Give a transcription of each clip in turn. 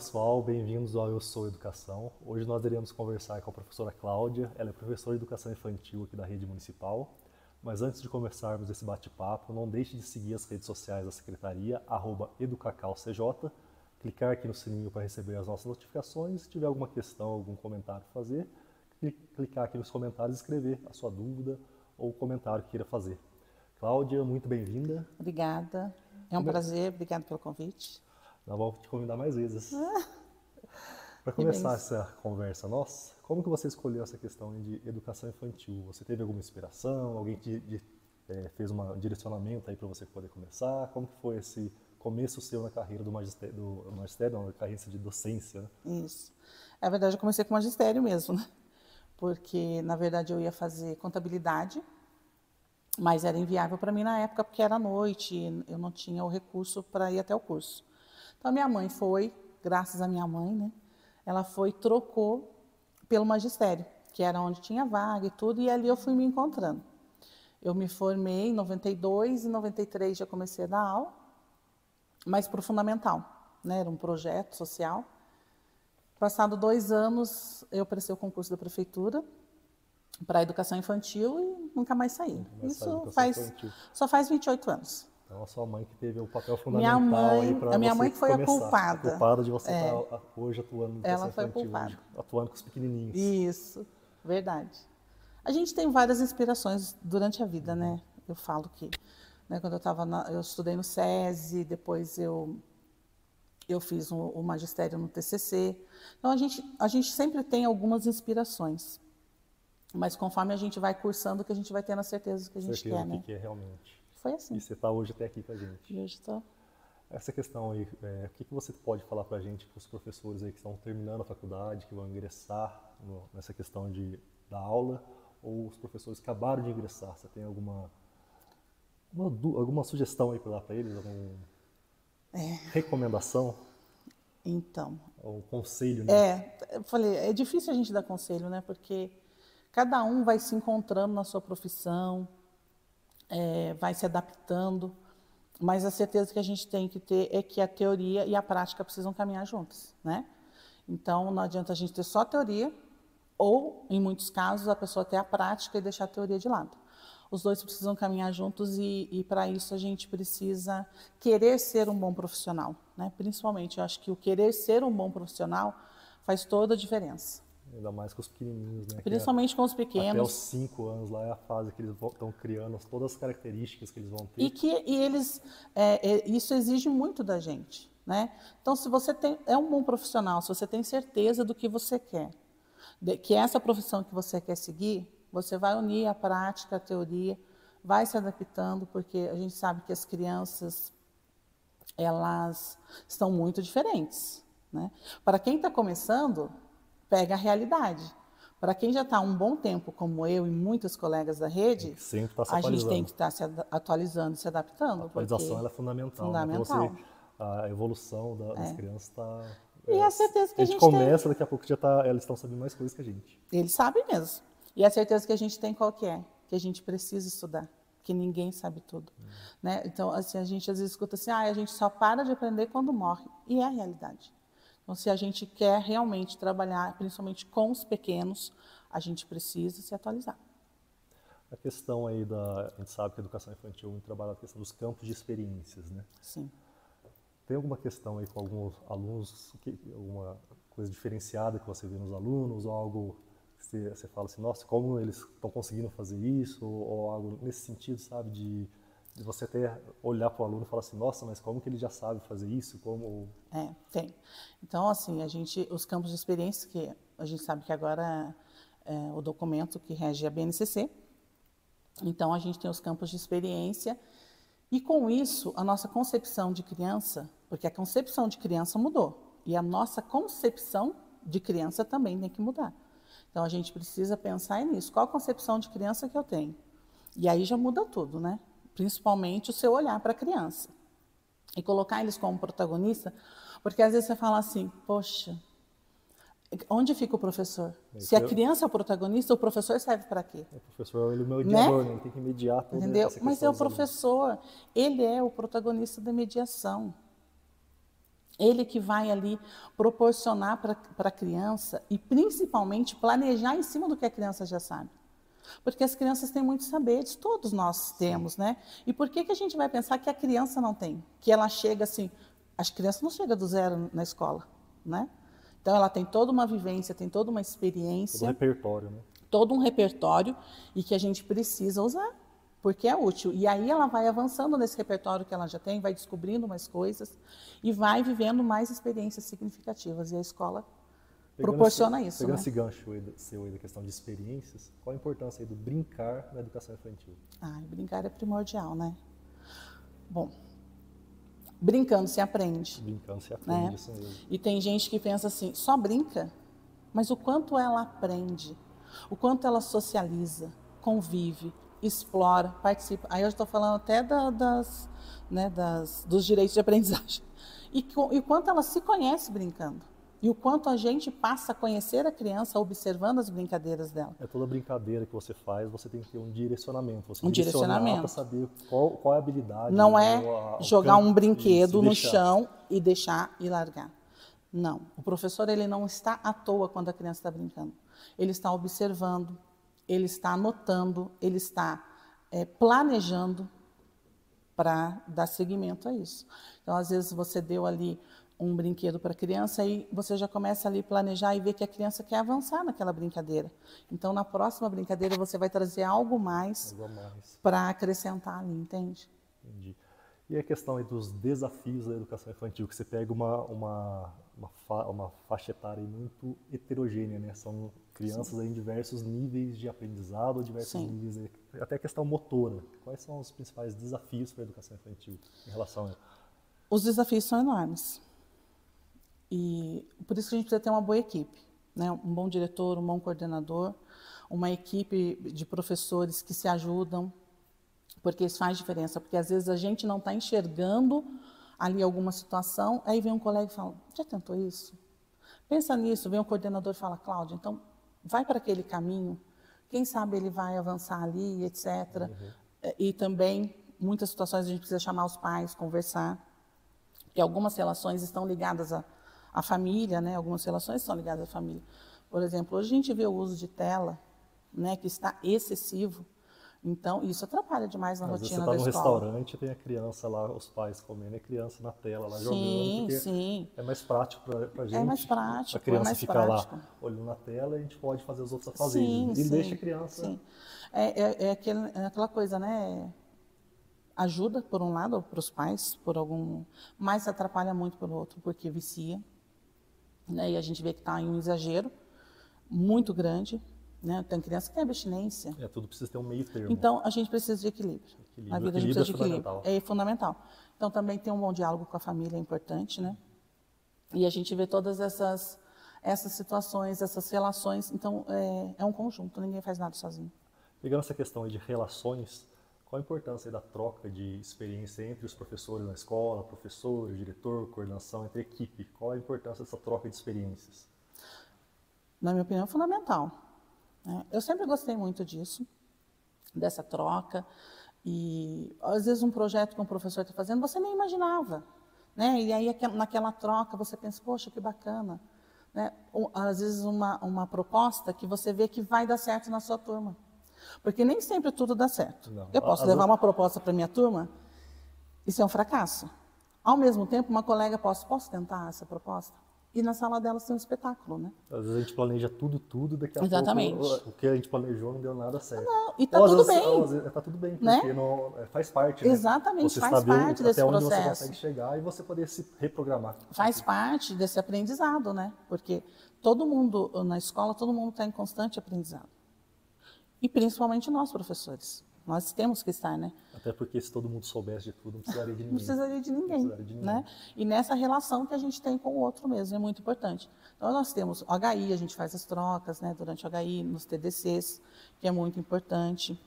pessoal, bem-vindos ao Eu Sou Educação. Hoje nós iremos conversar com a professora Cláudia, ela é professora de Educação Infantil aqui da Rede Municipal. Mas antes de começarmos esse bate-papo, não deixe de seguir as redes sociais da Secretaria, @educacalcj, clicar aqui no sininho para receber as nossas notificações. Se tiver alguma questão, algum comentário para fazer, clicar aqui nos comentários e escrever a sua dúvida ou o comentário que queira fazer. Cláudia, muito bem-vinda. Obrigada, é um prazer, obrigada pelo convite. Nós vamos te convidar mais vezes. Para Que começar bênção. essa conversa nossa, como que você escolheu essa questão de educação infantil? Você teve alguma inspiração? Alguém fez um direcionamento aí para você poder começar? Como que foi esse começo seu na carreira do magistério, não, na carreira de docência, né? Isso. Na verdade, eu comecei com magistério mesmo, né? Porque, na verdade, eu ia fazer contabilidade, mas era inviável para mim na época, porque era noite, eu não tinha o recurso para ir até o curso. Então, a minha mãe foi, graças à minha mãe, né? Ela foi e trocou pelo magistério, que era onde tinha vaga e tudo, e ali eu fui me encontrando. Eu me formei em 92, em 93 já comecei a dar aula, mas para o fundamental, né? Era um projeto social. Passado 2 anos, eu prestei o concurso da prefeitura para a educação infantil e nunca mais saí. Isso só faz 28 anos. Então, a sua mãe que teve o papel fundamental aí para você começar. A minha mãe que foi a culpada. A culpada de você estar hoje atuando no educação infantil. Ela foi a culpada. Hoje, atuando com os pequenininhos. Isso, verdade. A gente tem várias inspirações durante a vida, né? Eu falo que, né, quando eu estudei no SESI, depois eu fiz o magistério no TCC. Então, a gente sempre tem algumas inspirações. Mas conforme a gente vai cursando, que a gente vai tendo a certeza do que a gente quer, né? O que é realmente. Foi assim. E você está hoje até aqui com a gente. E hoje estou. Essa questão aí, o que você pode falar para a gente, para os professores aí que estão terminando a faculdade, que vão ingressar nessa questão da aula, ou os professores que acabaram de ingressar? Você tem alguma sugestão aí para dar para eles? Alguma recomendação? Então. Ou conselho, né? Eu falei, é difícil a gente dar conselho, né? Porque cada um vai se encontrando na sua profissão, vai se adaptando, mas a certeza que a gente tem que ter é que a teoria e a prática precisam caminhar juntas, né? Então, não adianta a gente ter só a teoria, ou, em muitos casos, a pessoa ter a prática e deixar a teoria de lado. Os dois precisam caminhar juntos e para isso, a gente precisa querer ser um bom profissional, né? Principalmente, eu acho que o querer ser um bom profissional faz toda a diferença. Ainda mais com os pequenininhos, né? Principalmente com os pequenos. Até os 5 anos lá é a fase que eles estão criando todas as características que eles vão ter. Isso exige muito da gente, né? Então, se você é um bom profissional, se você tem certeza do que você quer, que essa profissão que você quer seguir, você vai unir a prática, a teoria, vai se adaptando, porque a gente sabe que as crianças, elas estão muito diferentes, né? Para quem está começando, pega a realidade. Para quem já está há um bom tempo, como eu e muitos colegas da rede, a gente tem que estar se atualizando, se adaptando. A atualização ela é fundamental. Fundamental. Né? A evolução das crianças está... E a certeza que a gente começa, daqui a pouco elas estão sabendo mais coisas que a gente. Eles sabem mesmo. E a certeza que a gente tem qual que é? Que a gente precisa estudar, que ninguém sabe tudo. Né? Então, assim, a gente às vezes escuta assim, a gente só para de aprender quando morre. E é a realidade. Então, se a gente quer realmente trabalhar, principalmente com os pequenos, a gente precisa se atualizar. A questão aí a gente sabe que a educação infantil é muito trabalhada a questão dos campos de experiências, né? Sim. Tem alguma questão aí com alguns alunos, alguma coisa diferenciada que você vê nos alunos, ou algo que você fala assim, nossa, como eles estão conseguindo fazer isso, ou algo nesse sentido, sabe, de você até olhar para o aluno e falar assim, nossa, mas como que ele já sabe fazer isso? Tem. Então, assim, os campos de experiência, que a gente sabe que agora é o documento que rege a BNCC, então a gente tem os campos de experiência, e com isso, a nossa concepção de criança, porque a concepção de criança mudou, e a nossa concepção de criança também tem que mudar. Então, a gente precisa pensar nisso. Qual a concepção de criança que eu tenho? E aí já muda tudo, né? Principalmente o seu olhar para a criança. E colocar eles como protagonista, porque às vezes você fala assim, poxa, onde fica o professor? Se a criança é o protagonista, o professor serve para quê? O professor ele é o mediador, né? Ele tem que mediar tudo. Entendeu? Mas é o professor, ele é o protagonista da mediação. Ele que vai ali proporcionar para a criança e principalmente planejar em cima do que a criança já sabe. Porque as crianças têm muitos saberes, todos nós temos, né? E por que a gente vai pensar que a criança não tem? Que ela chega assim, as crianças não chegam do zero na escola, né? Então ela tem toda uma vivência, tem toda uma experiência. Todo um repertório, né? Todo um repertório e que a gente precisa usar, porque é útil. E aí ela vai avançando nesse repertório que ela já tem, vai descobrindo mais coisas e vai vivendo mais experiências significativas. E a escola proporciona isso. Pegando né? esse gancho seu aí da questão de experiências, qual a importância aí do brincar na educação infantil? Brincar é primordial, né? Bom, brincando se aprende. Brincando se aprende, né? isso mesmo. E tem gente que pensa assim, só brinca, mas o quanto ela aprende, o quanto ela socializa, convive, explora, participa. Aí eu estou falando até dos direitos de aprendizagem. E o quanto ela se conhece brincando. E o quanto a gente passa a conhecer a criança observando as brincadeiras dela. É toda brincadeira que você faz, você tem que ter um direcionamento. Você Um direcionamento. Para saber qual é a habilidade. Não é jogar um brinquedo no chão e deixar e largar. Não. O professor ele não está à toa quando a criança está brincando. Ele está observando, ele está anotando, ele está planejando para dar seguimento a isso. Então, às vezes, você deu ali um brinquedo para a criança e você já começa ali a planejar e ver que a criança quer avançar naquela brincadeira. Então, na próxima brincadeira, você vai trazer algo mais para acrescentar ali, entende? Entendi. E a questão aí dos desafios da educação infantil, que você pega uma faixa etária muito heterogênea, né? São crianças aí em diversos níveis de aprendizado, diversos níveis, até a questão motora. Quais são os principais desafios para a educação infantil em relação a... Os desafios são enormes. E por isso que a gente precisa ter uma boa equipe, né? Um bom diretor, um bom coordenador, uma equipe de professores que se ajudam, porque isso faz diferença, porque às vezes a gente não está enxergando ali alguma situação, aí vem um colega e fala, já tentou isso? Pensa nisso, vem um coordenador e fala, Cláudia, então vai para aquele caminho, quem sabe ele vai avançar ali, etc. E também, muitas situações a gente precisa chamar os pais, conversar, porque algumas relações estão ligadas à família, né? Algumas relações são ligadas à família. Por exemplo, hoje a gente vê o uso de tela, né, que está excessivo. Então, isso atrapalha demais na rotina da escola. Às vezes você está no restaurante, tem a criança lá, os pais comendo, e a criança na tela lá jogando, porque é mais prático para a gente. É mais prático, a criança ficar lá olhando na tela, e a gente pode fazer os outros afazeres. E deixa a criança... Sim. É aquela coisa, né? Ajuda, por um lado, para os pais, mas atrapalha muito pelo outro, porque vicia. Né? E a gente vê que está em um exagero muito grande. Né? Tem criança que tem abstinência. Tudo precisa ter um meio termo. Então, a gente precisa de equilíbrio. Na vida a gente precisa de equilíbrio. É fundamental. Então, também ter um bom diálogo com a família é importante, né? E a gente vê todas essas situações, essas relações. Então, é um conjunto, ninguém faz nada sozinho. Pegando essa questão aí de relações, qual a importância da troca de experiência entre os professores na escola, professor, diretor, coordenação, entre equipe? Qual a importância dessa troca de experiências? Na minha opinião, é fundamental. Eu sempre gostei muito disso, dessa troca, e às vezes um projeto que um professor está fazendo, você nem imaginava, né? E aí naquela troca você pensa, poxa, que bacana, né? Às vezes uma proposta que você vê que vai dar certo na sua turma, porque nem sempre tudo dá certo. Não. Eu posso levar uma proposta para minha turma, isso é um fracasso. Ao mesmo tempo, uma colega posso tentar essa proposta? E na sala delas tem um espetáculo, né? Às vezes a gente planeja tudo, daqui a Exatamente. pouco o que a gente planejou não deu nada certo. Não, e está tudo bem. Está tudo bem, né? porque não, faz parte, né? Exatamente, você faz parte desse até onde processo. você consegue chegar e você poder se reprogramar. Faz parte desse aprendizado, né? Porque todo mundo, na escola, todo mundo está em constante aprendizado. E principalmente nós, professores. Nós temos que estar, né? Até porque se todo mundo soubesse de tudo, não precisaria de ninguém. Não precisaria de ninguém, né? E nessa relação que a gente tem com o outro mesmo, é muito importante. Então, nós temos o HI, a gente faz as trocas, né? Durante o HI, nos TDCs, que é muito importante.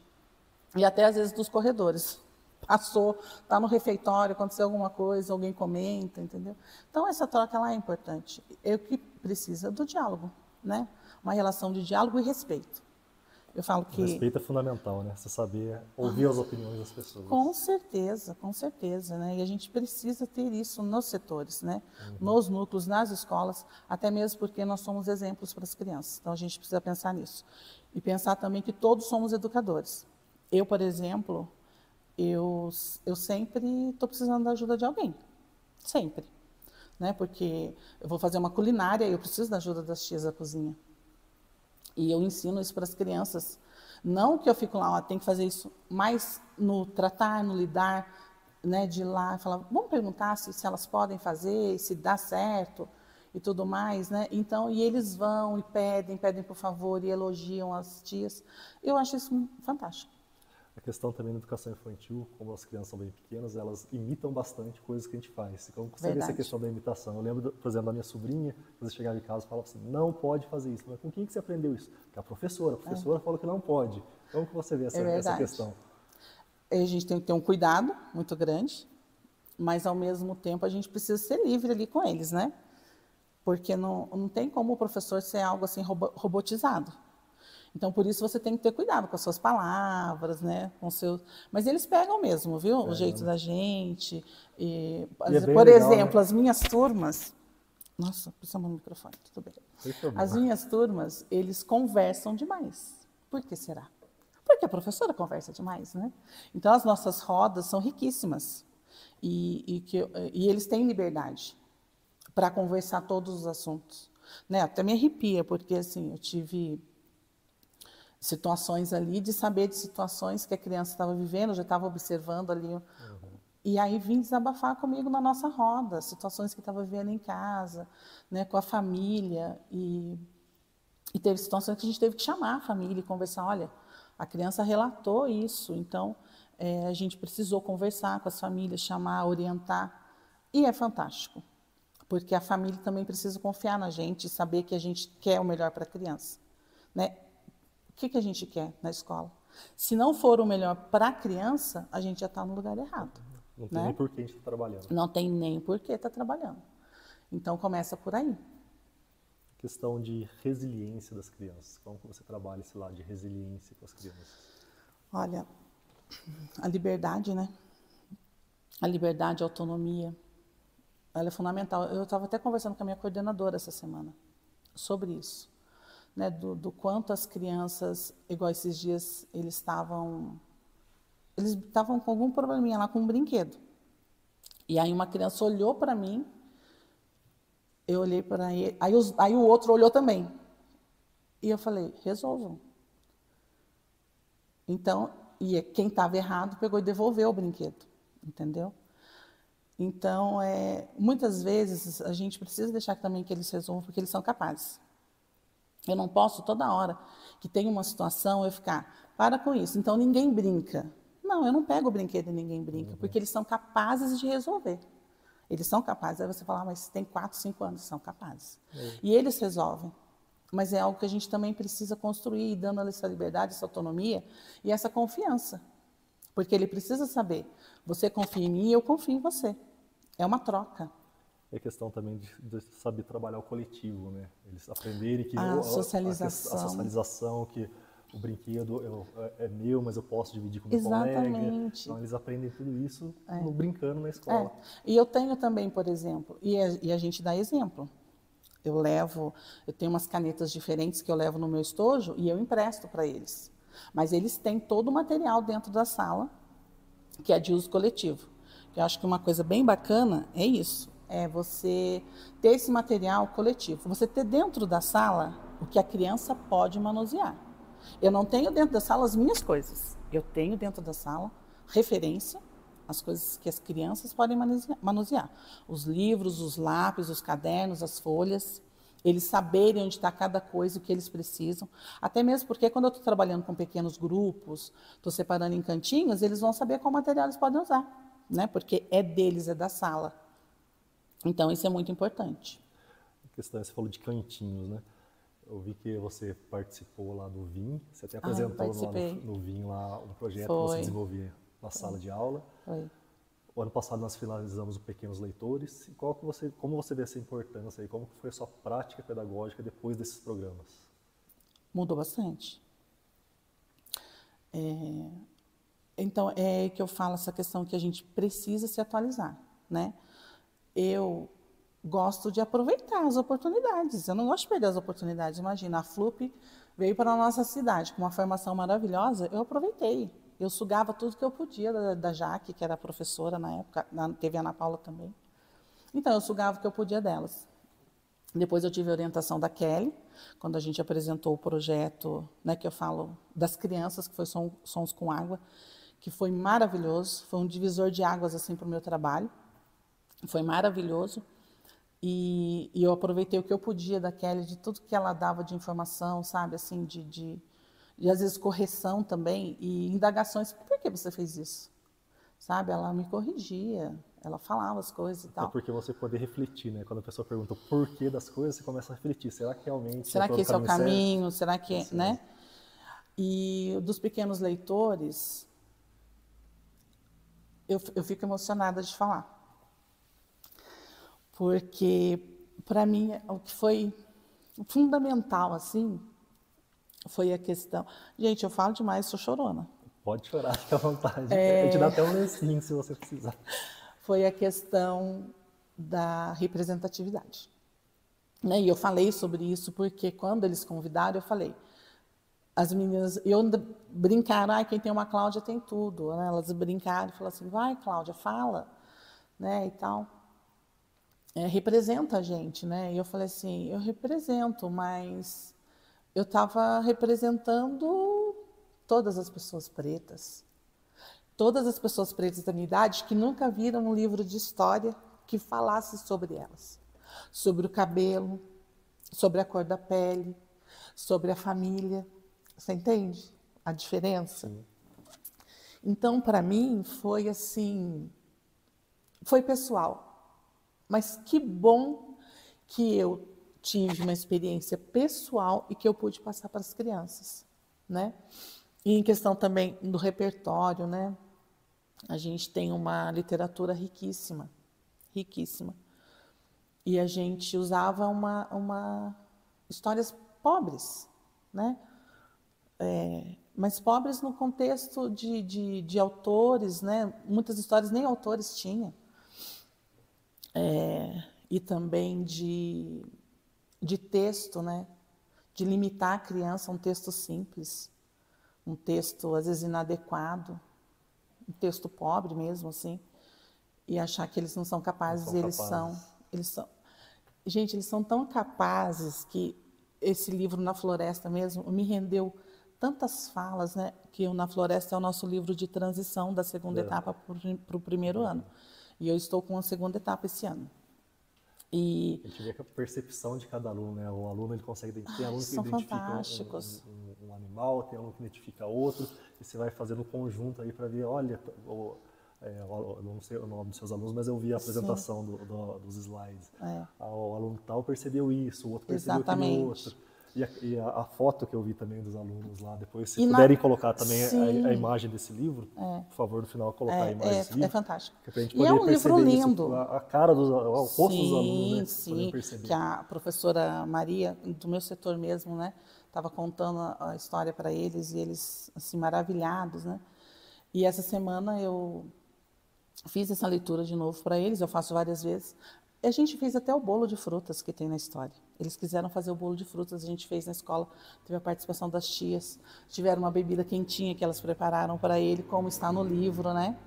E até, às vezes, dos corredores. Passou, está no refeitório, aconteceu alguma coisa, alguém comenta, entendeu? Então, essa troca, ela é importante. É o que precisa do diálogo, né? Uma relação de diálogo e respeito. Eu falo O que respeito é fundamental, né? Você saber ouvir as opiniões das pessoas. com certeza, né? E a gente precisa ter isso nos setores, né? Nos núcleos, nas escolas, até mesmo porque nós somos exemplos para as crianças. Então a gente precisa pensar nisso. E pensar também que todos somos educadores. Eu, por exemplo, eu sempre estou precisando da ajuda de alguém. Sempre. Né? Porque eu vou fazer uma culinária e eu preciso da ajuda das tias da cozinha. E eu ensino isso para as crianças. Não que eu fico lá, ó, tem que fazer isso, mas no tratar, no lidar, né, de ir lá, falar, vamos perguntar se elas podem fazer, se dá certo e tudo mais, né? Então, e eles vão e pedem por favor, e elogiam as tias. Eu acho isso fantástico. A questão também da educação infantil, como as crianças são bem pequenas, elas imitam bastante coisas que a gente faz. Então, você vê essa Verdade. questão da imitação. Eu lembro, por exemplo, da minha sobrinha, que você chegava em casa e falava assim, não pode fazer isso. Mas com quem que você aprendeu isso? Com a professora falou que não pode. Como que você vê É essa verdade. questão? A gente tem que ter um cuidado muito grande, mas ao mesmo tempo a gente precisa ser livre ali com eles, né? Porque não tem como o professor ser algo assim robotizado. Então, por isso você tem que ter cuidado com as suas palavras, né? Com seus... Mas eles pegam mesmo, viu? O Pega, jeito né? da gente. E é bem Por legal, né? exemplo, as minhas turmas... Nossa, precisamos no microfone, tudo bem. Sem As problema. minhas turmas, eles conversam demais. Por que será? Porque a professora conversa demais, né? Então, as nossas rodas são riquíssimas. E eles têm liberdade para conversar todos os assuntos. Né? Até me arrepia, porque assim, eu tive situações ali de saber de situações que a criança estava vivendo, eu já estava observando ali. E aí vim desabafar comigo na nossa roda, situações que estava vivendo em casa, né, com a família. E teve situações que a gente teve que chamar a família e conversar. Olha, a criança relatou isso, então a gente precisou conversar com as famílias, chamar, orientar. E é fantástico, porque a família também precisa confiar na gente e saber que a gente quer o melhor para a criança. Né? O que a gente quer na escola? Se não for o melhor para a criança, a gente já está no lugar errado. Não tem nem Né? por que a gente está trabalhando. Não tem nem por que estar trabalhando. Então, começa por aí. Questão de resiliência das crianças. Como que você trabalha esse lado de resiliência com as crianças? Olha, a liberdade, né? A liberdade, a autonomia, ela é fundamental. Eu estava até conversando com a minha coordenadora essa semana sobre isso. Né, do quanto as crianças, igual esses dias, eles estavam com algum probleminha lá com um brinquedo. E aí uma criança olhou para mim, eu olhei para ele, aí o outro olhou também. E eu falei, resolvam. Então, e quem estava errado pegou e devolveu o brinquedo, entendeu? Então, muitas vezes a gente precisa deixar também que eles resolvam, porque eles são capazes. Eu não posso toda hora que tem uma situação eu ficar, para com isso, então ninguém brinca. Não, eu não pego o brinquedo e ninguém brinca, porque eles são capazes de resolver. Eles são capazes. Aí você fala, mas tem 4, 5 anos, são capazes. E eles resolvem. Mas é algo que a gente também precisa construir, dando essa liberdade, essa autonomia e essa confiança. Porque ele precisa saber, você confia em mim e eu confio em você. É uma troca. É questão também de saber trabalhar o coletivo, né? Eles aprenderem que A a socialização. socialização, que o brinquedo é meu, mas eu posso dividir com meu colega. Exatamente. Então, eles aprendem tudo isso no brincando na escola. E eu tenho também, por exemplo, e a gente dá exemplo. Eu tenho umas canetas diferentes que eu levo no meu estojo e eu empresto para eles. Mas eles têm todo o material dentro da sala, que é de uso coletivo. Eu acho que uma coisa bem bacana é isso, é você ter esse material coletivo. Você ter dentro da sala o que a criança pode manusear. Eu não tenho dentro da sala as minhas coisas. Eu tenho dentro da sala referência, as coisas que as crianças podem manusear. Os livros, os lápis, os cadernos, as folhas. Eles saberem onde está cada coisa, o que eles precisam. Até mesmo porque quando eu estou trabalhando com pequenos grupos, estou separando em cantinhos, eles vão saber qual material eles podem usar. Né? Porque é deles, é da sala. Então, isso é muito importante. A questão é, você falou de cantinhos, né? Eu vi que você participou lá do VIM, você até apresentou lá no VIM lá um projeto que você desenvolvia na sala de aula. Foi. O ano passado nós finalizamos o Pequenos Leitores. E como você vê essa importância e como foi a sua prática pedagógica depois desses programas? Mudou bastante. Então, é que eu falo essa questão que a gente precisa se atualizar, né? Eu gosto de aproveitar as oportunidades, eu não gosto de perder as oportunidades. Imagina, a FLUP veio para a nossa cidade com uma formação maravilhosa, eu aproveitei. Eu sugava tudo que eu podia da Jaque, que era professora na época, teve a Ana Paula também. Então, eu sugava o que eu podia delas. Depois eu tive a orientação da Kelly, quando a gente apresentou o projeto, né, que eu falo das crianças, que foi Sons com Água, que foi maravilhoso, foi um divisor de águas assim, para o meu trabalho, foi maravilhoso. E eu aproveitei o que eu podia da Kelly, de tudo que ela dava de informação, sabe, assim, de às vezes correção também, e indagações, por que você fez isso? Sabe, ela me corrigia, ela falava as coisas e tal. É porque você poder refletir, né? Quando a pessoa pergunta o porquê das coisas, você começa a refletir. Será que realmente será que esse é o caminho? Certo? Será que, Isso, né? E dos pequenos leitores, eu fico emocionada de falar. Porque, para mim, o que foi fundamental, assim, foi a questão... Gente, eu falo demais, sou chorona. Pode chorar, fica à vontade. A gente dá até um lencinho se você precisar. Foi a questão da representatividade. Né? E eu falei sobre isso porque quando eles convidaram, eu falei, as meninas, brincaram, quem tem uma Cláudia tem tudo. Né? Elas brincaram e falaram assim, vai Cláudia, fala, né, e tal. Representa a gente, né? E eu falei assim, eu represento, mas eu estava representando todas as pessoas pretas. Todas as pessoas pretas da minha idade que nunca viram um livro de história que falasse sobre elas. Sobre o cabelo, sobre a cor da pele, sobre a família. Você entende a diferença? Sim. Então, para mim, foi assim, foi pessoal. Mas que bom que eu tive uma experiência pessoal e que eu pude passar para as crianças, né? E em questão também do repertório, né? A gente tem uma literatura riquíssima, riquíssima. E a gente usava histórias pobres, né? Mas pobres no contexto de autores, né? Muitas histórias nem autores tinham. E também de texto, né? De limitar a criança a um texto simples, um texto às vezes inadequado, um texto pobre mesmo, assim, e achar que eles não são capazes, eles são. Gente, eles são tão capazes que esse livro Na Floresta mesmo me rendeu tantas falas, né? Que o Na Floresta é o nosso livro de transição da segunda etapa para o primeiro ano. E eu estou com a segunda etapa esse ano. E a gente vê que a percepção de cada aluno, né? O aluno ele consegue tem aluno que identifica um animal, tem aluno que identifica outro, e você vai fazendo um conjunto aí para ver, olha, eu não sei o nome dos seus alunos, mas eu vi a apresentação dos slides. O aluno tal percebeu isso, o outro percebeu aquele outro. E a foto que eu vi também dos alunos lá, depois, se puderem colocar também a imagem desse livro, por favor, no final, colocar a imagem desse livro. É fantástico. Que é pra gente poder um livro lindo. Isso, a cara, o rosto dos alunos, né? Sim, que a professora Maria, do meu setor mesmo, né, estava contando a história para eles, e eles, assim, maravilhados, né? E essa semana eu fiz essa leitura de novo para eles, eu faço várias vezes. A gente fez até o bolo de frutas que tem na história. Eles quiseram fazer o bolo de frutas, a gente fez na escola, teve a participação das tias, tiveram uma bebida quentinha que elas prepararam para ele, como está no livro, né?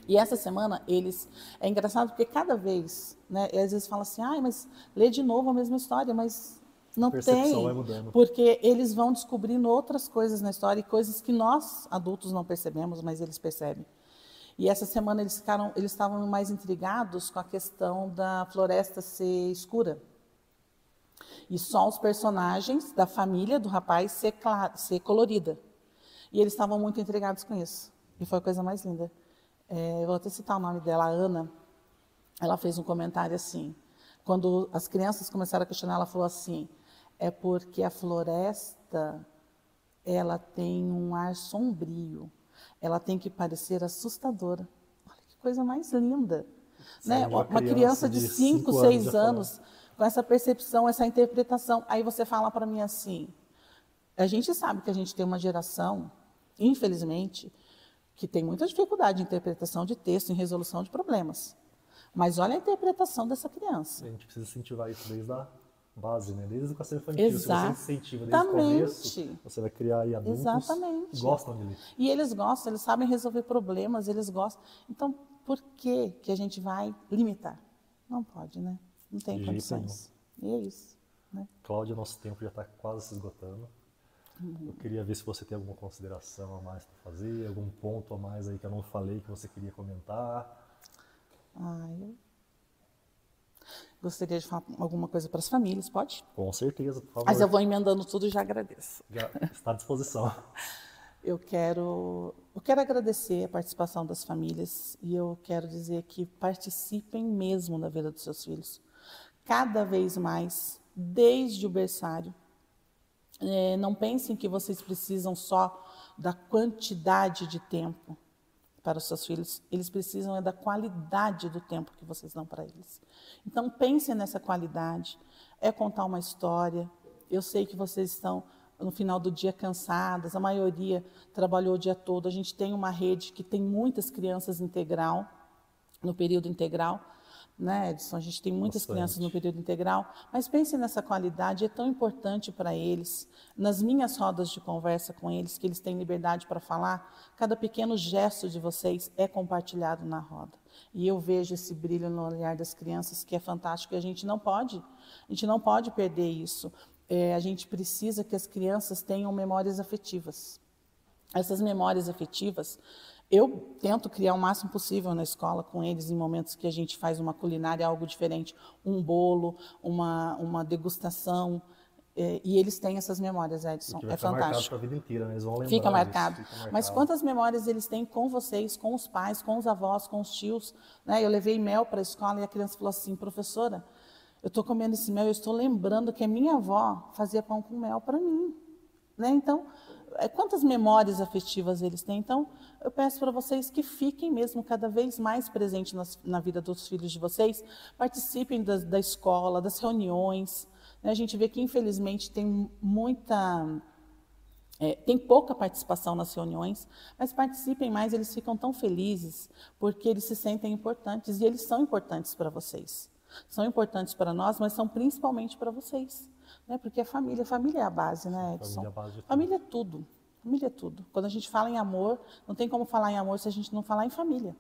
E essa semana eles... É engraçado porque cada vez, né, às vezes falam assim, mas lê de novo a mesma história, mas não tem. Vai mudando. Porque eles vão descobrindo outras coisas na história, e coisas que nós, adultos, não percebemos, mas eles percebem. E essa semana eles estavam mais intrigados com a questão da floresta ser escura. E só os personagens da família do rapaz ser colorida. E eles estavam muito intrigados com isso. E foi a coisa mais linda. Eu vou até citar o nome dela, a Ana. Ela fez um comentário assim. Quando as crianças começaram a questionar, ela falou assim, é porque a floresta ela tem um ar sombrio. Ela tem que parecer assustadora. Olha que coisa mais linda. Né? Uma criança de 5, 6 anos, com essa percepção, essa interpretação. Aí você fala para mim assim, a gente sabe que a gente tem uma geração infelizmente, que tem muita dificuldade em interpretação de texto, em resolução de problemas. Mas olha a interpretação dessa criança. A gente precisa incentivar isso desde a base, né? Desde a educação infantil. Exatamente. Se você incentiva desde o começo, você vai criar aí adultos que gostam de ler. E eles gostam, eles sabem resolver problemas, eles gostam. Então, por que que a gente vai limitar? Não pode, né? Não tem condições. E é isso. Né? Cláudia, nosso tempo já está quase se esgotando. Eu queria ver se você tem alguma consideração a mais para fazer, algum ponto a mais aí que eu não falei que você queria comentar. Eu gostaria de falar alguma coisa para as famílias, pode? Com certeza, por favor. Mas eu vou emendando tudo e já agradeço. Já está à disposição. Eu quero agradecer a participação das famílias e eu quero dizer que participem mesmo da vida dos seus filhos. Cada vez mais, desde o berçário. Não pensem que vocês precisam só da quantidade de tempo para os seus filhos. Eles precisam da qualidade do tempo que vocês dão para eles. Então, pensem nessa qualidade. É contar uma história. Eu sei que vocês estão, no final do dia, cansadas. A maioria trabalhou o dia todo. A gente tem uma rede que tem muitas crianças integral, no período integral. Né, Edson? A gente tem muitas crianças no período integral, mas pensem nessa qualidade, é tão importante para eles. Nas minhas rodas de conversa com eles, que eles têm liberdade para falar, cada pequeno gesto de vocês é compartilhado na roda. E eu vejo esse brilho no olhar das crianças, que é fantástico, e a gente não pode perder isso. A gente precisa que as crianças tenham memórias afetivas. Essas memórias afetivas, eu tento criar o máximo possível na escola com eles, em momentos que a gente faz uma culinária, algo diferente, um bolo, uma degustação, e eles têm essas memórias, Edson, é fantástico. Fica marcado para a vida inteira, né? Eles vão lembrar fica marcado. Fica Mas quantas memórias eles têm com vocês, com os pais, com os avós, com os tios, né? Eu levei mel para a escola e a criança falou assim, professora, eu estou comendo esse mel, eu estou lembrando que a minha avó fazia pão com mel para mim, né? Então, quantas memórias afetivas eles têm? Então, eu peço para vocês que fiquem mesmo cada vez mais presentes na vida dos filhos de vocês, participem da escola, das reuniões. Né? A gente vê que, infelizmente, tem pouca participação nas reuniões, mas participem mais, eles ficam tão felizes, porque eles se sentem importantes, e eles são importantes para vocês. São importantes para nós, mas são principalmente para vocês. Né? Porque a família é a base, né, Edson? Família é tudo. Família é tudo. Quando a gente fala em amor, não tem como falar em amor se a gente não falar em família.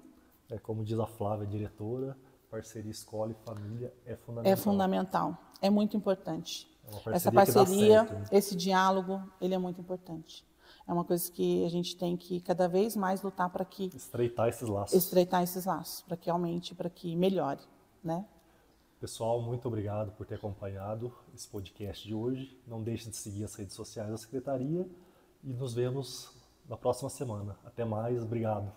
Como diz a Flávia, diretora, parceria escola e família é fundamental. É fundamental. É muito importante. Essa parceria, esse diálogo, ele é muito importante. É uma coisa que a gente tem que cada vez mais lutar para que... Estreitar esses laços, para que aumente, para que melhore, né? Pessoal, muito obrigado por ter acompanhado esse podcast de hoje. Não deixe de seguir as redes sociais da Secretaria e nos vemos na próxima semana. Até mais, obrigado.